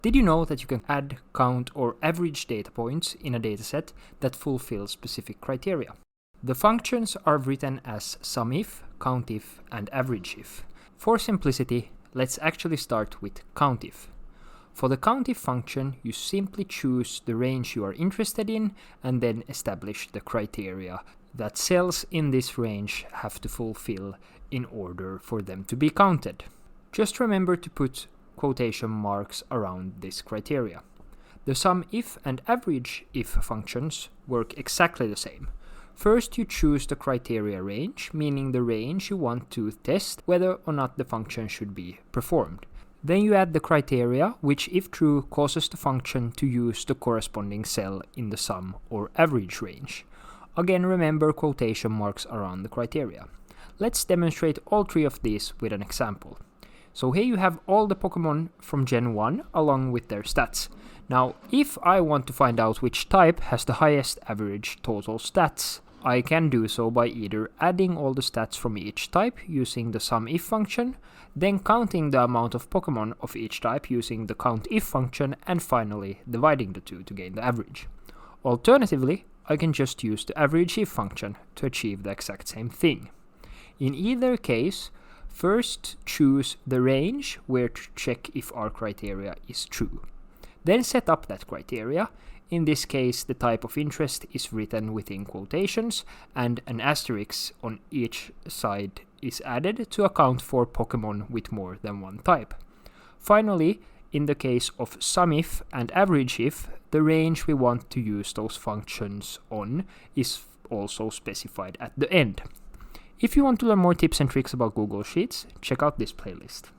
Did you know that you can add, count, or average data points in a dataset that fulfill specific criteria? The functions are written as SUMIF, COUNTIF, and AVERAGEIF. For simplicity, let's actually start with COUNTIF. For the COUNTIF function, you simply choose the range you are interested in and then establish the criteria that cells in this range have to fulfill in order for them to be counted. Just remember to put quotation marks around this criteria. The SUMIF and AVERAGEIF functions work exactly the same. First, you choose the criteria range, meaning the range you want to test whether or not the function should be performed. Then you add the criteria, which if true causes the function to use the corresponding cell in the sum or average range. Again, remember quotation marks around the criteria. Let's demonstrate all three of these with an example. So here you have all the Pokemon from Gen 1 along with their stats. Now, if I want to find out which type has the highest average total stats, I can do so by either adding all the stats from each type using the SUMIF function, then counting the amount of Pokemon of each type using the COUNTIF function, and finally dividing the two to gain the average. Alternatively, I can just use the AVERAGEIF function to achieve the exact same thing. In either case, first choose the range where to check if our criteria is true. Then set up that criteria. In this case, the type of interest is written within quotations and an asterisk on each side is added to account for Pokemon with more than one type. Finally, in the case of SUMIF and AVERAGEIF, the range we want to use those functions on is also specified at the end. If you want to learn more tips and tricks about Google Sheets, check out this playlist.